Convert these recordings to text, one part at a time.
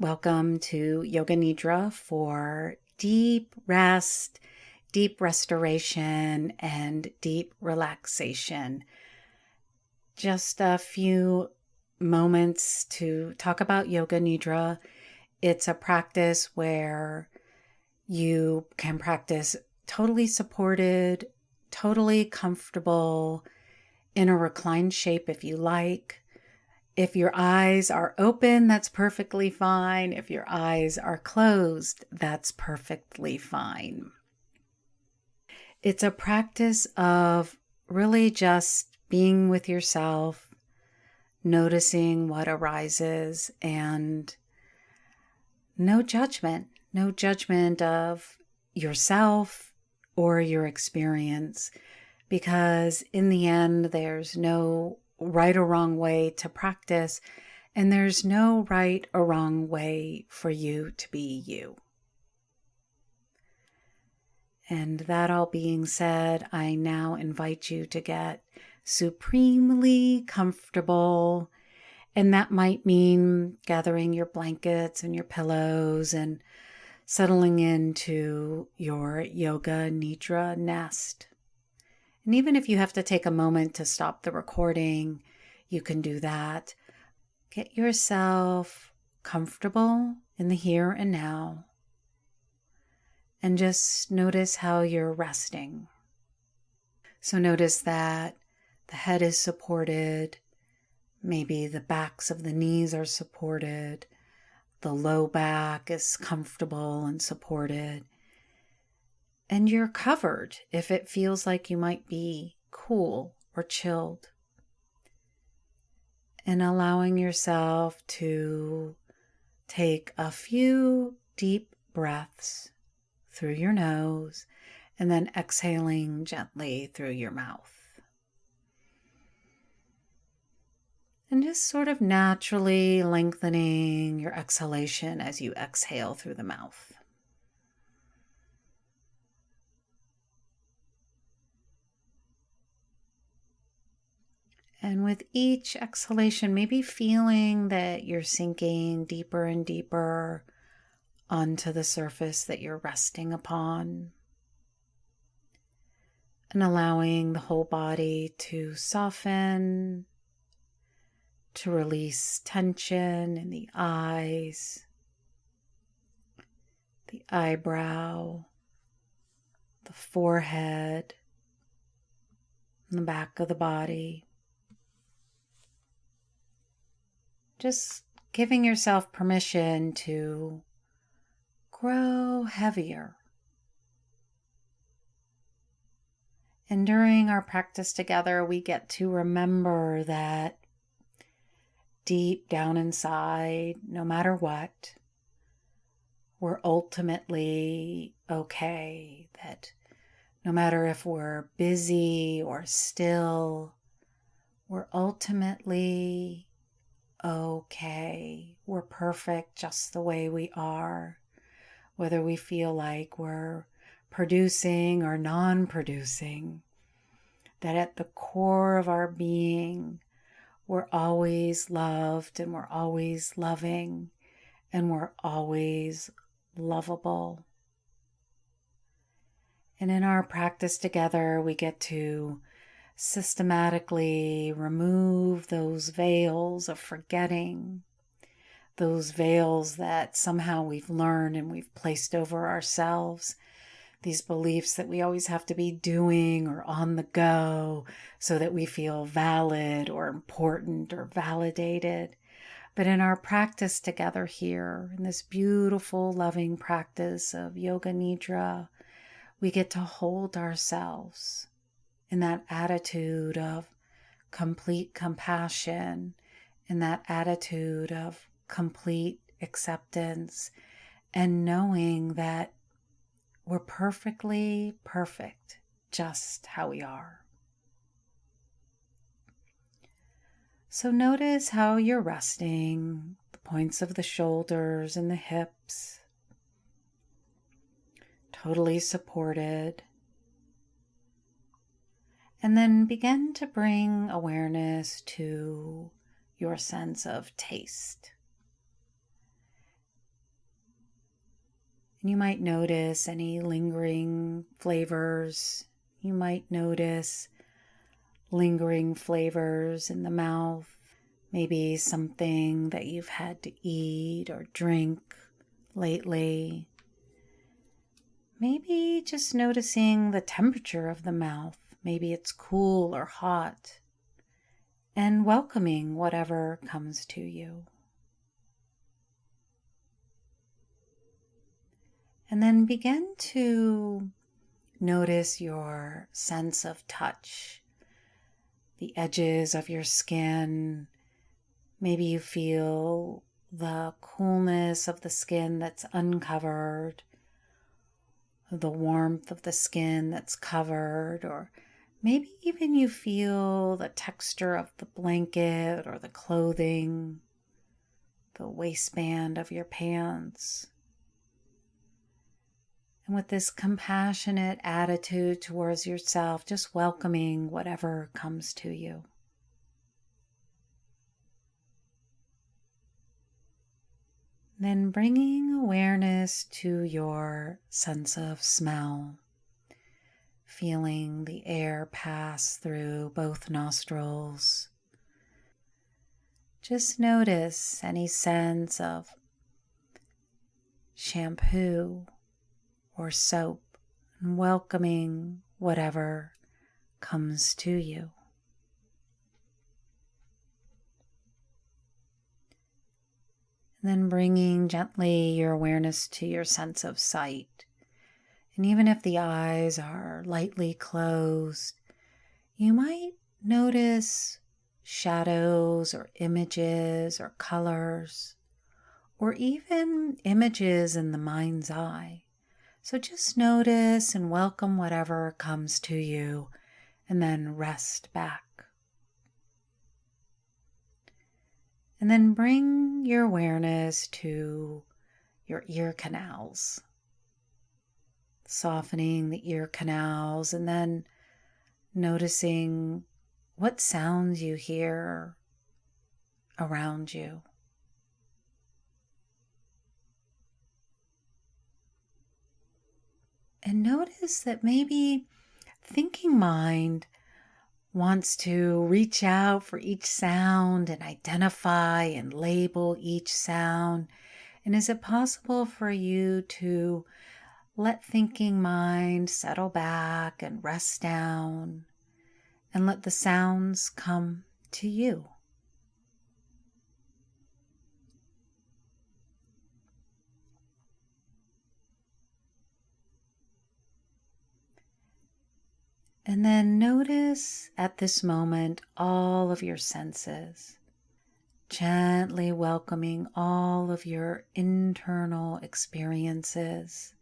Welcome to Yoga Nidra for deep rest, deep restoration, and deep relaxation. Just a few moments to talk about Yoga Nidra. It's a practice where you can practice totally supported, totally comfortable in a reclined shape if you like. If your eyes are open, that's perfectly fine. If your eyes are closed, that's perfectly fine. It's a practice of really just being with yourself, noticing what arises, and no judgment of yourself or your experience, because in the end, there's no right or wrong way to practice, and there's no right or wrong way for you to be you. And that all being said, I now invite you to get supremely comfortable, and that might mean gathering your blankets and your pillows and settling into your Yoga Nidra nest. And even if you have to take a moment to stop the recording, you can do that. Get yourself comfortable in the here and now, and just notice how you're resting. So notice that the head is supported, maybe the backs of the knees are supported, the low back is comfortable and supported, and you're covered if it feels like you might be cool or chilled. And allowing yourself to take a few deep breaths through your nose and then exhaling gently through your mouth. And just sort of naturally lengthening your exhalation as you exhale through the mouth. And with each exhalation, maybe feeling that you're sinking deeper and deeper onto the surface that you're resting upon, and allowing the whole body to soften, to release tension in the eyes, the eyebrow, the forehead, and the back of the body. Just giving yourself permission to grow heavier. And during our practice together, we get to remember that deep down inside, no matter what, we're ultimately okay. That no matter if we're busy or still, we're ultimately okay. We're perfect just the way we are, whether we feel like we're producing or non-producing. That at the core of our being, we're always loved and we're always loving and we're always lovable. And in our practice together, we get to systematically remove those veils of forgetting, those veils that somehow we've learned and we've placed over ourselves, these beliefs that we always have to be doing or on the go so that we feel valid or important or validated. But in our practice together here, in this beautiful, loving practice of Yoga Nidra, we get to hold ourselves in that attitude of complete compassion, in that attitude of complete acceptance, and knowing that we're perfectly perfect just how we are. So notice how you're resting, the points of the shoulders and the hips, totally supported. And then begin to bring awareness to your sense of taste. And you might notice any lingering flavors. You might notice lingering flavors in the mouth. Maybe something that you've had to eat or drink lately. Maybe just noticing the temperature of the mouth. Maybe it's cool or hot. And welcoming whatever comes to you. And then begin to notice your sense of touch, the edges of your skin. Maybe you feel the coolness of the skin that's uncovered, the warmth of the skin that's covered, or maybe even you feel the texture of the blanket or the clothing, the waistband of your pants. And with this compassionate attitude towards yourself, just welcoming whatever comes to you. Then bringing awareness to your sense of smell, feeling the air pass through both nostrils. Just notice any sense of shampoo or soap, and welcoming whatever comes to you. And then bringing gently your awareness to your sense of sight. And even if the eyes are lightly closed, you might notice shadows or images or colors, or even images in the mind's eye. So just notice and welcome whatever comes to you, and then rest back. And then bring your awareness to your ear canals, softening the ear canals, and then noticing what sounds you hear around you. And notice that maybe thinking mind wants to reach out for each sound and identify and label each sound. And is it possible for you to let thinking mind settle back and rest down and let the sounds come to you? And then notice at this moment all of your senses, gently welcoming all of your internal experiences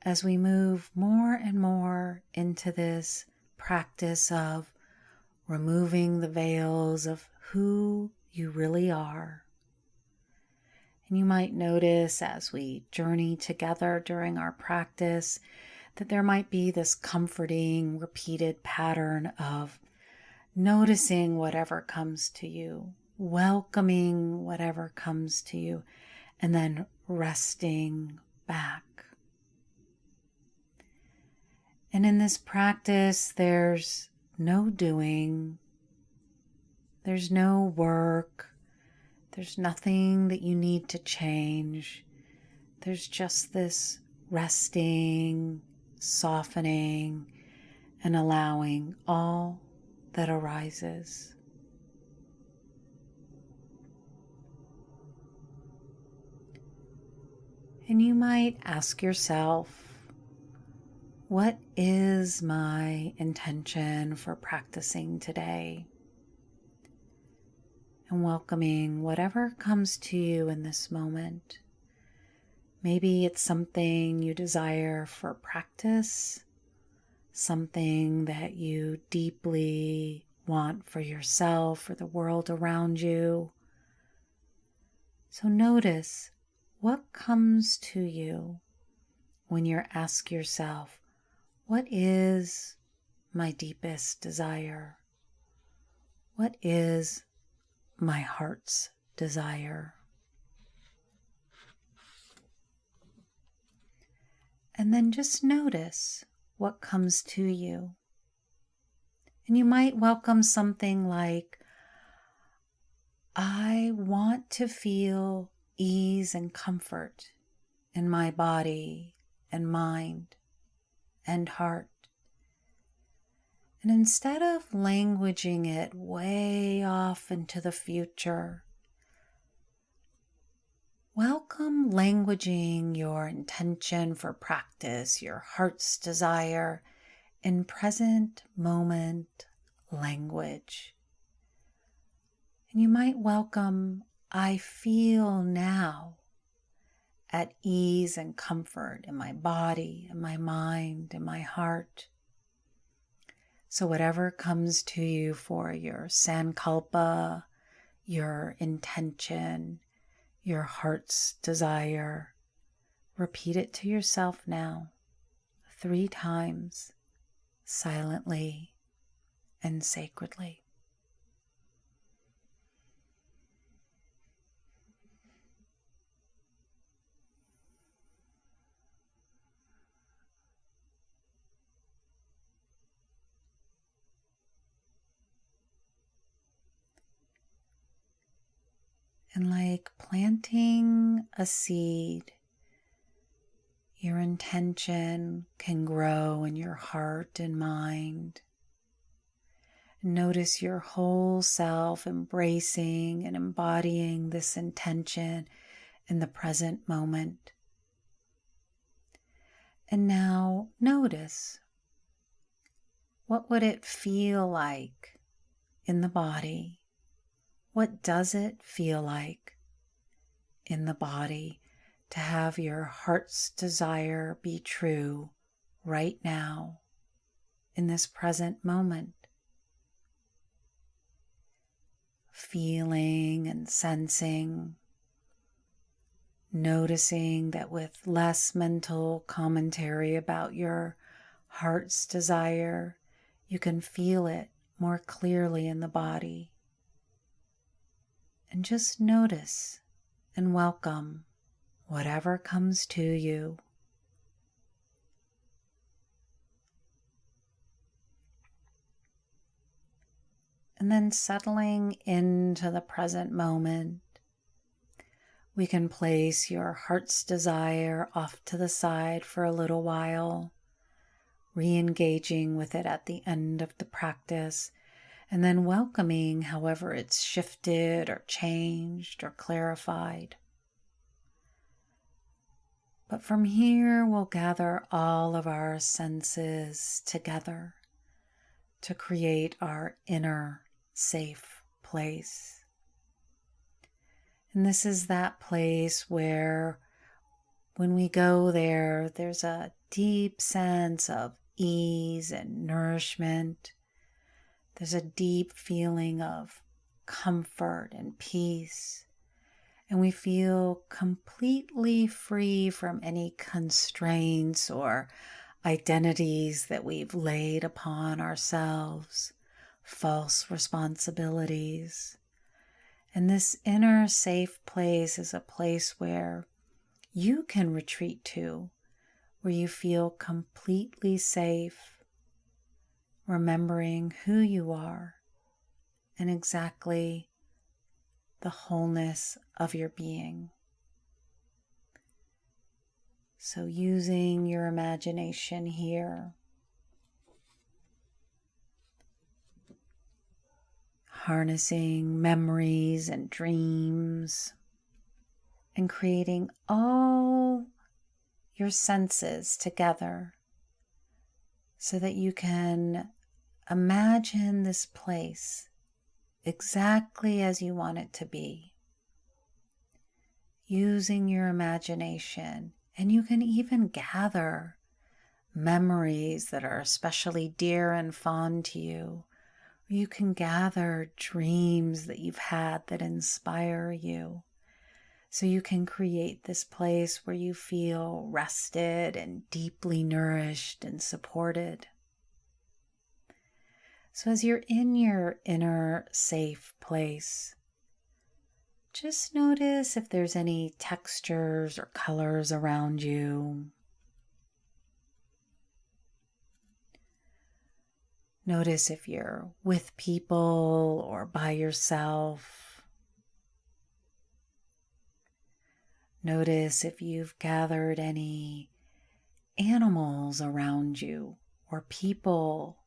as we move more and more into this practice of removing the veils of who you really are. And you might notice as we journey together during our practice that there might be this comforting, repeated pattern of noticing whatever comes to you, welcoming whatever comes to you, and then resting back. And in this practice, there's no doing, there's no work, there's nothing that you need to change. There's just this resting, softening, and allowing all that arises. And you might ask yourself, what is my intention for practicing today? And welcoming whatever comes to you in this moment. Maybe it's something you desire for practice, something that you deeply want for yourself or the world around you. So notice what comes to you when you ask yourself, what is my deepest desire? What is my heart's desire? And then just notice what comes to you. And you might welcome something like, I want to feel ease and comfort in my body and mind and heart. And instead of languaging it way off into the future, welcome languaging your intention for practice, your heart's desire in present moment language. And you might welcome, I feel now at ease and comfort in my body, in my mind, in my heart. So whatever comes to you for your sankalpa, your intention, your heart's desire, repeat it to yourself now 3 times, silently and sacredly. And like planting a seed, your intention can grow in your heart and mind. Notice your whole self embracing and embodying this intention in the present moment. And now notice, what would it feel like in the body? What does it feel like in the body to have your heart's desire be true right now in this present moment? Feeling and sensing, noticing that with less mental commentary about your heart's desire, you can feel it more clearly in the body. And just notice and welcome whatever comes to you. And then settling into the present moment, we can place your heart's desire off to the side for a little while, re-engaging with it at the end of the practice, and then welcoming however it's shifted or changed or clarified. But from here, we'll gather all of our senses together to create our inner safe place. And this is that place where when we go there, there's a deep sense of ease and nourishment. There's a deep feeling of comfort and peace. And we feel completely free from any constraints or identities that we've laid upon ourselves, false responsibilities. And this inner safe place is a place where you can retreat to, where you feel completely safe, remembering who you are and exactly the wholeness of your being. So using your imagination here, harnessing memories and dreams, and creating all your senses together so that you can imagine this place exactly as you want it to be, using your imagination. And you can even gather memories that are especially dear and fond to you. You can gather dreams that you've had that inspire you. So you can create this place where you feel rested and deeply nourished and supported. So as you're in your inner safe place, just notice if there's any textures or colors around you. Notice if you're with people or by yourself. Notice if you've gathered any animals around you, or people,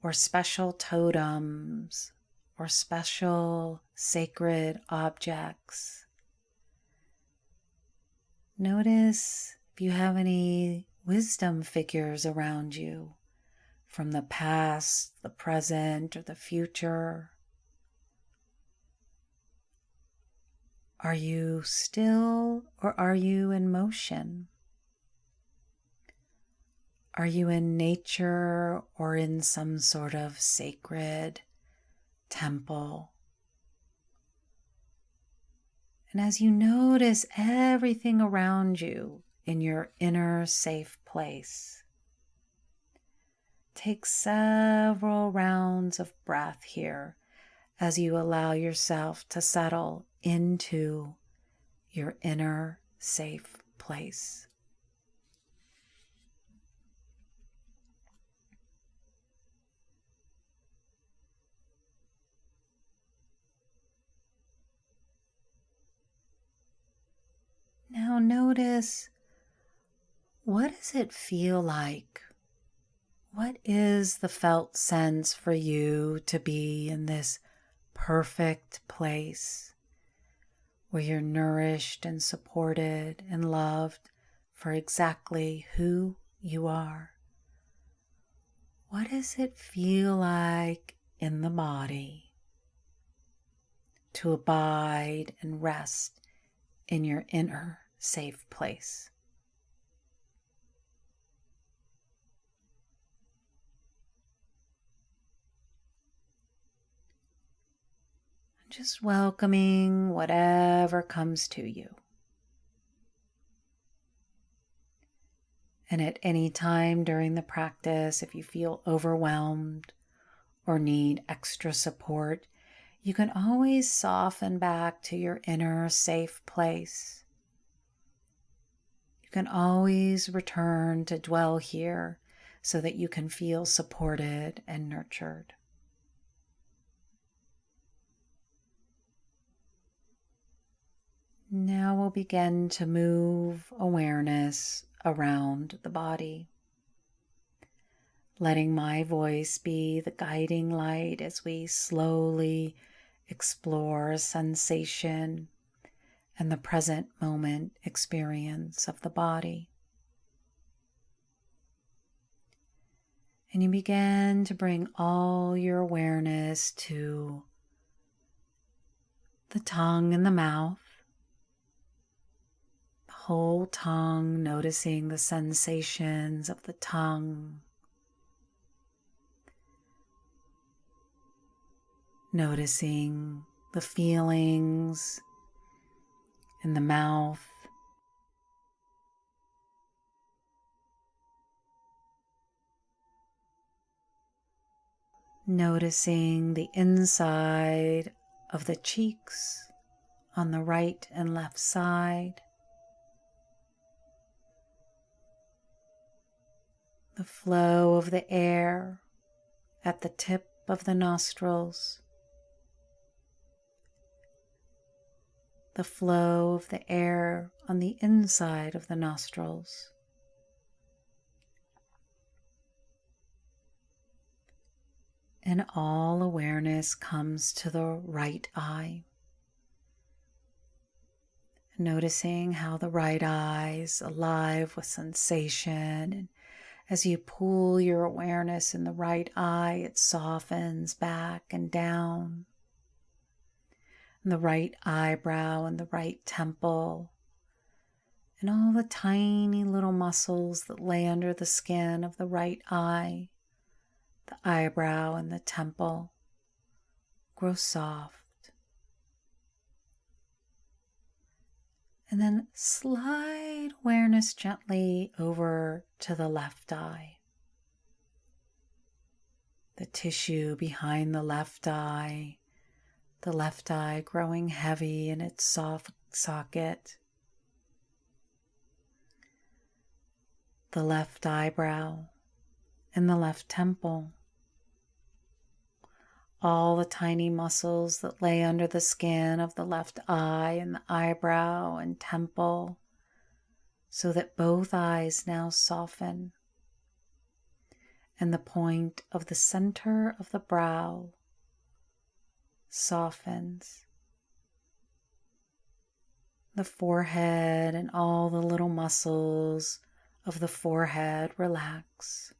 or special totems, or special sacred objects. Notice if you have any wisdom figures around you from the past, the present, or the future. Are you still or are you in motion? Are you in nature or in some sort of sacred temple? And as you notice everything around you in your inner safe place, take several rounds of breath here as you allow yourself to settle into your inner safe place. Now notice, what does it feel like? What is the felt sense for you to be in this perfect place where you're nourished and supported and loved for exactly who you are? What does it feel like in the body to abide and rest in your inner safe place? Just welcoming whatever comes to you. And at any time during the practice, if you feel overwhelmed or need extra support, you can always soften back to your inner safe place. You can always return to dwell here so that you can feel supported and nurtured. Now we'll begin to move awareness around the body, letting my voice be the guiding light as we slowly explore sensation and the present moment experience of the body. And you begin to bring all your awareness to the tongue and the mouth. Whole tongue, noticing the sensations of the tongue, noticing the feelings in the mouth, noticing the inside of the cheeks on the right and left side, the flow of the air at the tip of the nostrils, the flow of the air on the inside of the nostrils, and all awareness comes to the right eye. Noticing how the right eye is alive with sensation, and as you pull your awareness in the right eye, it softens back and down. And the right eyebrow and the right temple, and all the tiny little muscles that lay under the skin of the right eye, the eyebrow and the temple, grow soft. And then slide awareness gently over to the left eye. The tissue behind the left eye growing heavy in its soft socket. The left eyebrow and the left temple, all the tiny muscles that lay under the skin of the left eye and the eyebrow and temple, so that both eyes now soften, and the point of the center of the brow softens. The forehead and all the little muscles of the forehead relax.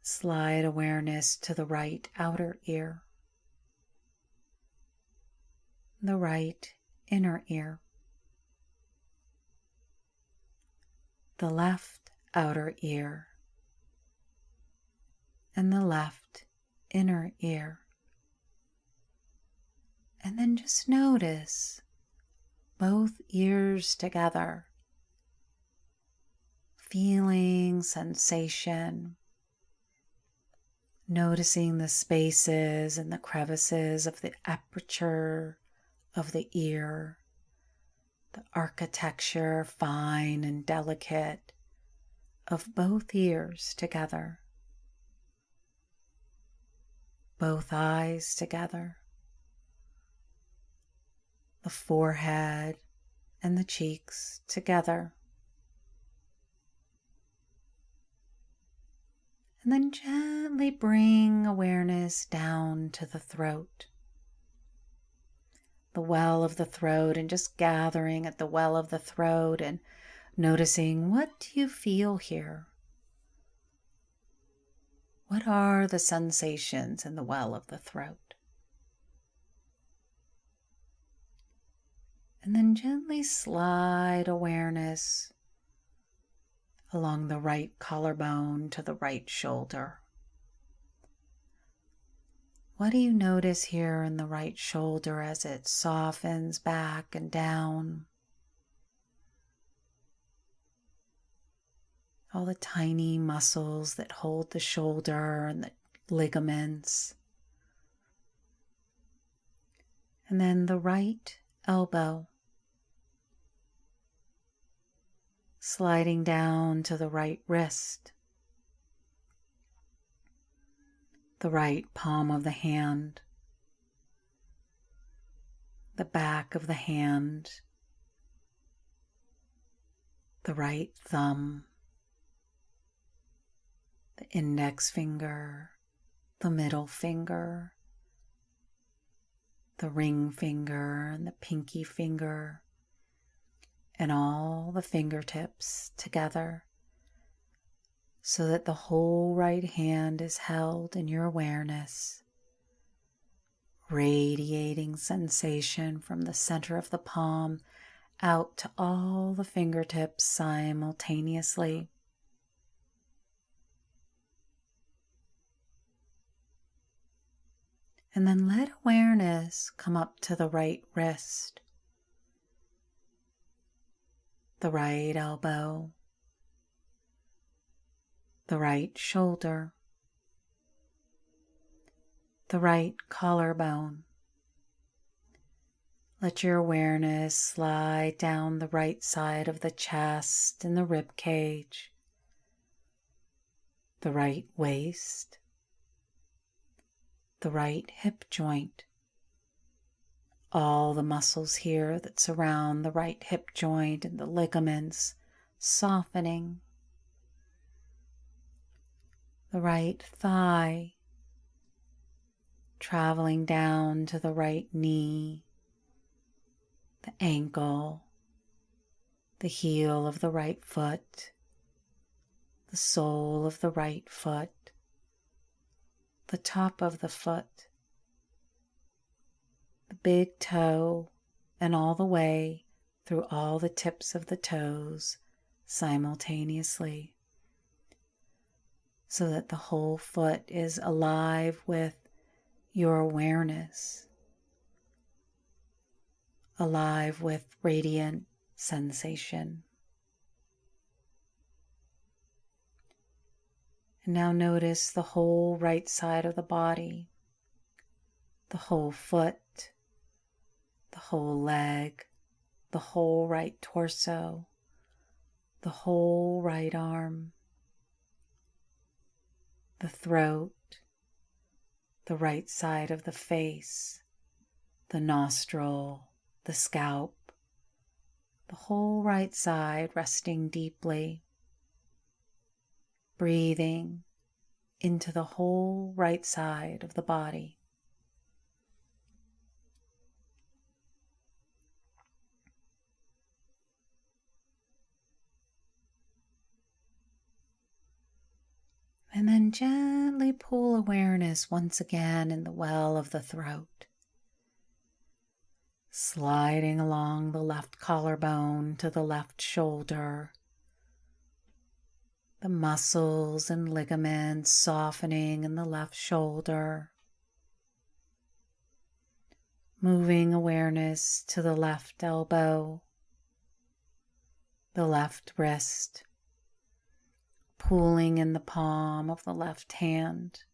Slide awareness to the right outer ear, the right inner ear, the left outer ear, and the left inner ear. And then just notice both ears together, feeling sensation, noticing the spaces and the crevices of the aperture of the ear, the architecture, fine and delicate, of both ears together, both eyes together, the forehead and the cheeks together. And then gently bring awareness down to the throat, the well of the throat, and just gathering at the well of the throat and noticing, what do you feel here? What are the sensations in the well of the throat? And then gently slide awareness along the right collarbone to the right shoulder. What do you notice here in the right shoulder as it softens back and down? All the tiny muscles that hold the shoulder and the ligaments. And then the right elbow, sliding down to the right wrist, the right palm of the hand, the back of the hand, the right thumb, the index finger, the middle finger, the ring finger and the pinky finger, and all the fingertips together, so that the whole right hand is held in your awareness, radiating sensation from the center of the palm out to all the fingertips simultaneously. And then let awareness come up to the right wrist, the right elbow, the right shoulder, the right collarbone. Let your awareness slide down the right side of the chest and the rib cage, the right waist, the right hip joint, all the muscles here that surround the right hip joint and the ligaments softening, the right thigh, traveling down to the right knee, the ankle, the heel of the right foot, the sole of the right foot, the top of the foot, the big toe, and all the way through all the tips of the toes simultaneously, so that the whole foot is alive with your awareness, alive with radiant sensation. And now notice the whole right side of the body, the whole foot, the whole leg, the whole right torso, the whole right arm. the throat, the right side of the face, the nostril, the scalp, the whole right side resting deeply, breathing into the whole right side of the body. And then gently pull awareness once again in the well of the throat, sliding along the left collarbone to the left shoulder, the muscles and ligaments softening in the left shoulder, moving awareness to the left elbow, the left wrist, pooling in the palm of the left hand,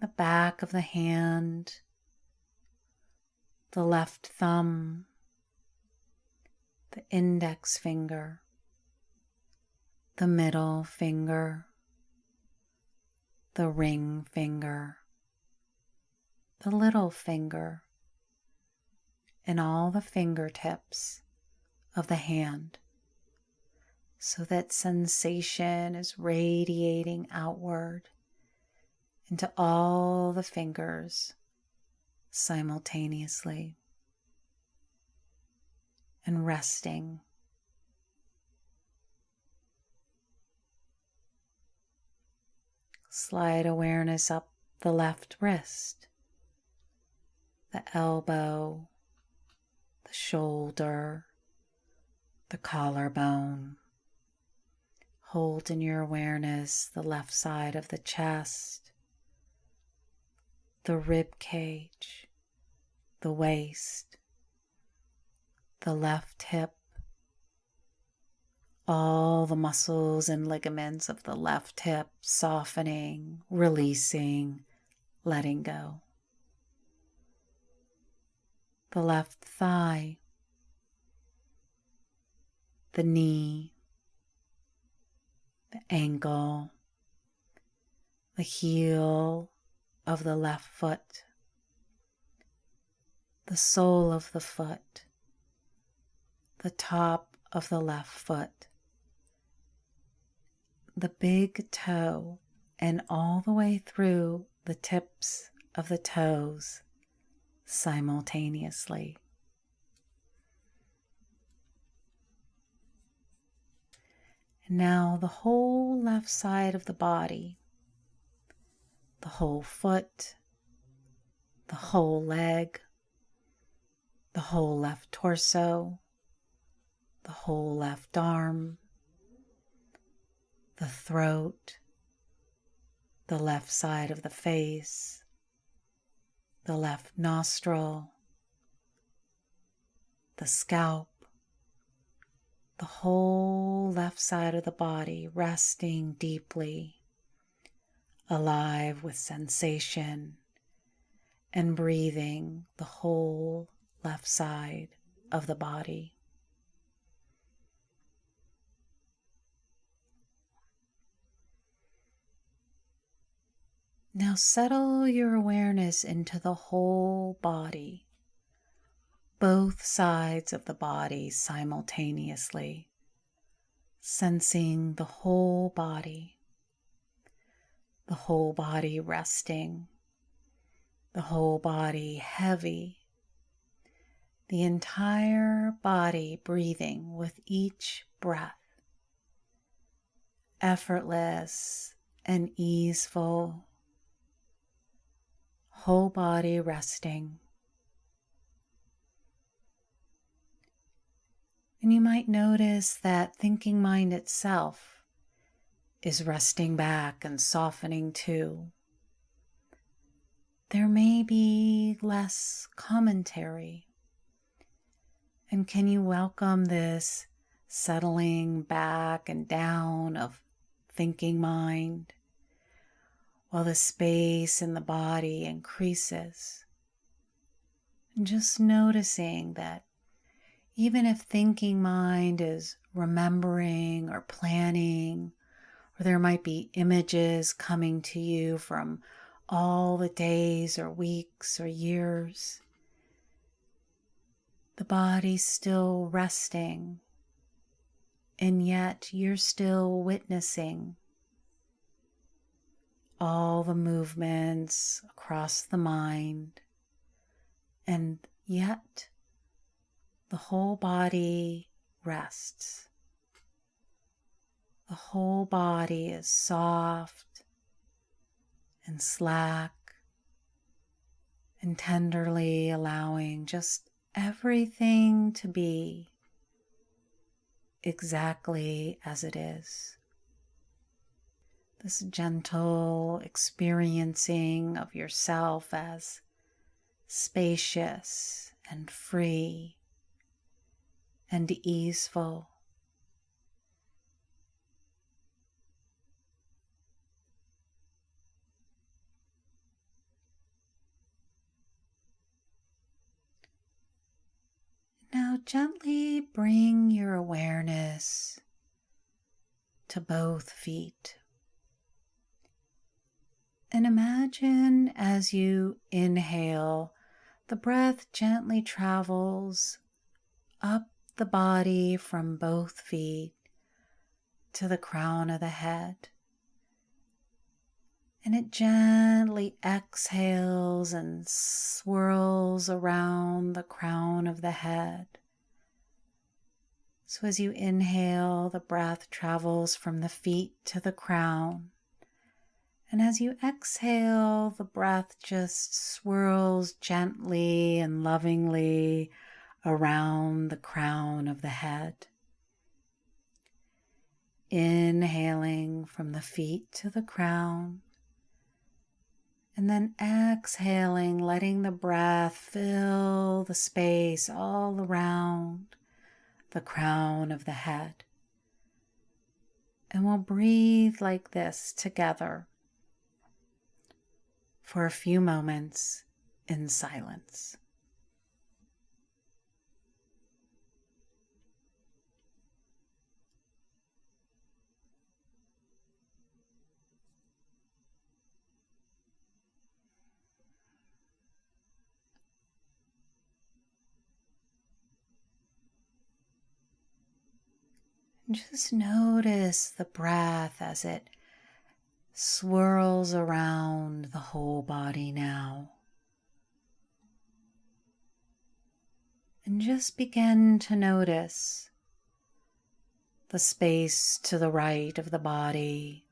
the back of the hand, the left thumb, the index finger, the middle finger, the ring finger, the little finger, and all the fingertips of the hand, so that sensation is radiating outward into all the fingers simultaneously and resting. Slide awareness up the left wrist, the elbow, the shoulder, the collarbone. Hold in your awareness the left side of the chest, the rib cage, the waist, the left hip, all the muscles and ligaments of the left hip softening, releasing, letting go. The left thigh, the knee, the ankle, the heel of the left foot, the sole of the foot, the top of the left foot, the big toe, and all the way through the tips of the toes simultaneously. And now the whole left side of the body, the whole foot, the whole leg, the whole left torso, the whole left arm, the throat, the left side of the face, the left nostril, the scalp, the whole left side of the body resting deeply, alive with sensation, and breathing the whole left side of the body. Now settle your awareness into the whole body, both sides of the body simultaneously, sensing the whole body resting, the whole body heavy, the entire body breathing with each breath, effortless and easeful, whole body resting. And you might notice that thinking mind itself is resting back and softening too. There may be less commentary. And can you welcome this settling back and down of thinking mind while the space in the body increases? And just noticing that even if thinking mind is remembering or planning, or there might be images coming to you from all the days or weeks or years. The body's still resting, and yet you're still witnessing all the movements across the mind, and yet the whole body rests. The whole body is soft and slack and tenderly allowing just everything to be exactly as it is. This gentle experiencing of yourself as spacious and free and easeful. Now gently bring your awareness to both feet. And imagine as you inhale, the breath gently travels up the body from both feet to the crown of the head. And it gently exhales and swirls around the crown of the head. So as you inhale, the breath travels from the feet to the crown. And as you exhale, the breath just swirls gently and lovingly around the crown of the head. Inhaling from the feet to the crown. And then exhaling, letting the breath fill the space all around the crown of the head. And we'll breathe like this together for a few moments in silence. Just notice the breath as it swirls around the whole body now. And just begin to notice the space to the right of the body,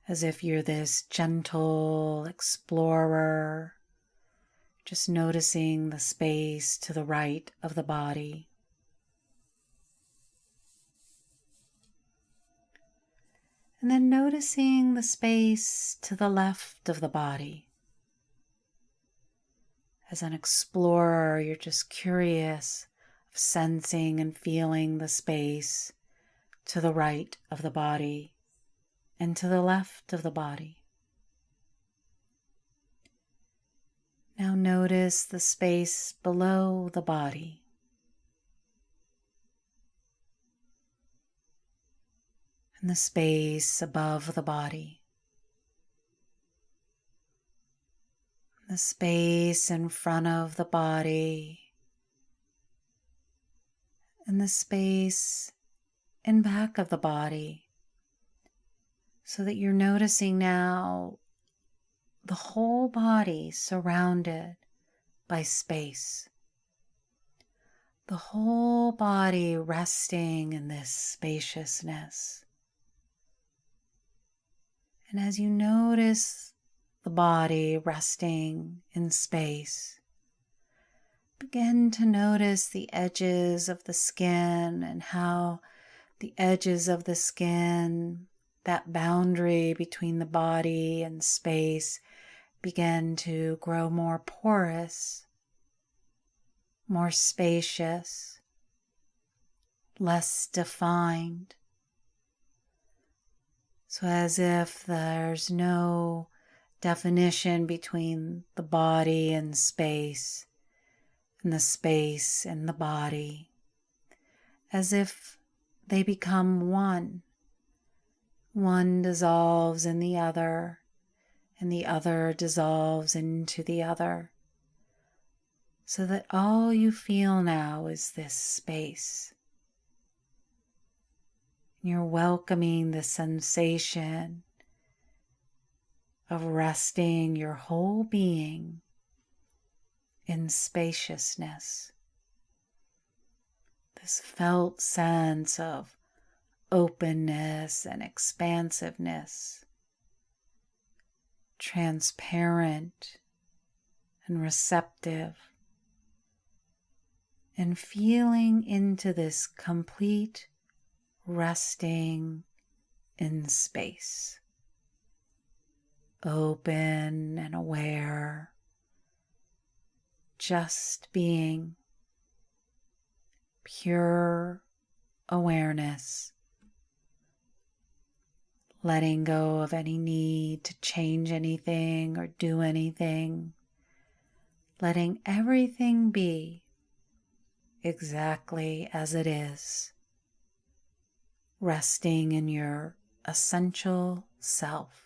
as if you're this gentle explorer, just noticing the space to the right of the body. And then noticing the space to the left of the body. As an explorer, you're just curious of sensing and feeling the space to the right of the body and to the left of the body. Now notice the space below the body. And the space above the body. The space in front of the body. And the space in back of the body. So that you're noticing now the whole body surrounded by space. The whole body resting in this spaciousness. And as you notice the body resting in space, begin to notice the edges of the skin and how the edges of the skin, that boundary between the body and space, begin to grow more porous, more spacious, less defined. So as if there's no definition between the body and the space and the body, as if they become one One dissolves in the other, and the other dissolves into the other, so that all you feel now is this space. You're welcoming the sensation of resting your whole being in spaciousness. This felt sense of openness and expansiveness, transparent and receptive, and feeling into this complete resting in space, open and aware, just being, pure awareness, letting go of any need to change anything or do anything, letting everything be exactly as it is, resting in your essential self.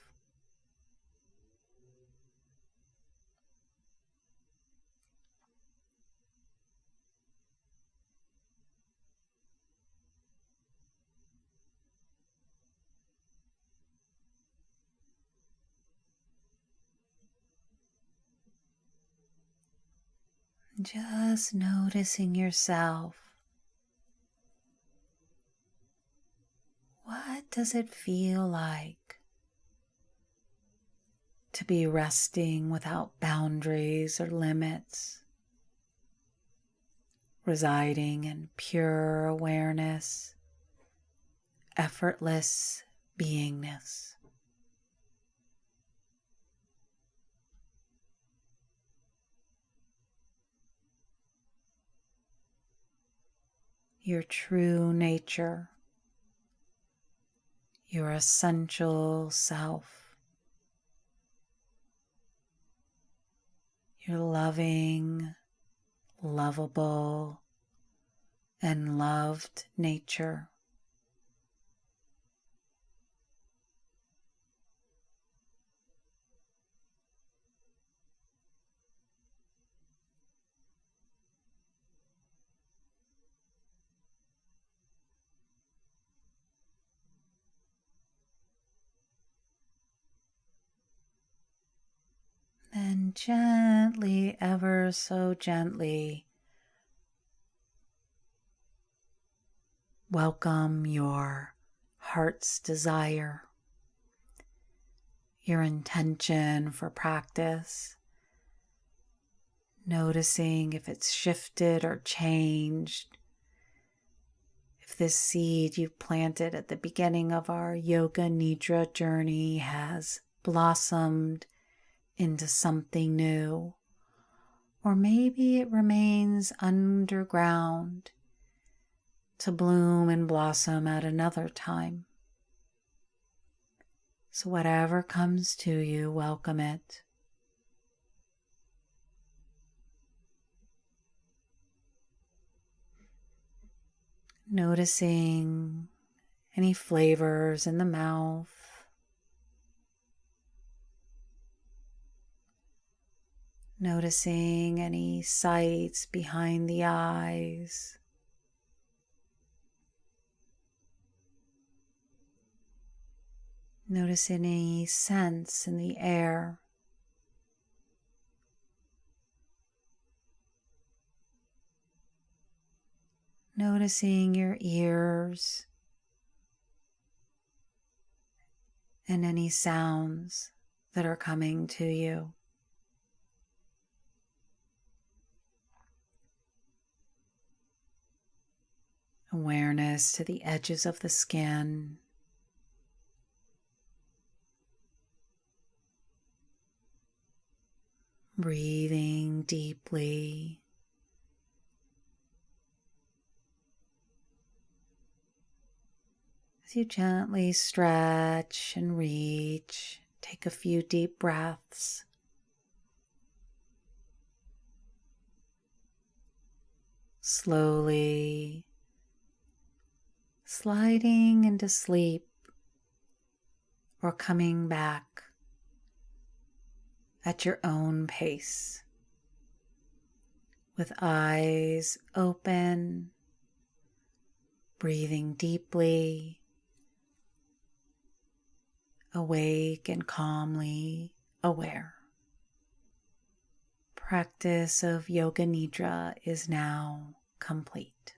Just noticing yourself. What does it feel like to be resting without boundaries or limits, residing in pure awareness, effortless beingness? Your true nature, your essential self, your loving, lovable, and loved nature. Then gently, ever so gently, welcome your heart's desire, your intention for practice, noticing if it's shifted or changed, if this seed you planted at the beginning of our Yoga Nidra journey has blossomed into something new, or maybe it remains underground to bloom and blossom at another time. So whatever comes to you, welcome it. Noticing any flavors in the mouth, noticing any sights behind the eyes, notice any scents in the air, noticing your ears and any sounds that are coming to you. Awareness to the edges of the skin. Breathing deeply. As you gently stretch and reach, take a few deep breaths. Slowly sliding into sleep or coming back at your own pace, with eyes open, breathing deeply, awake and calmly aware. Practice of Yoga Nidra is now complete.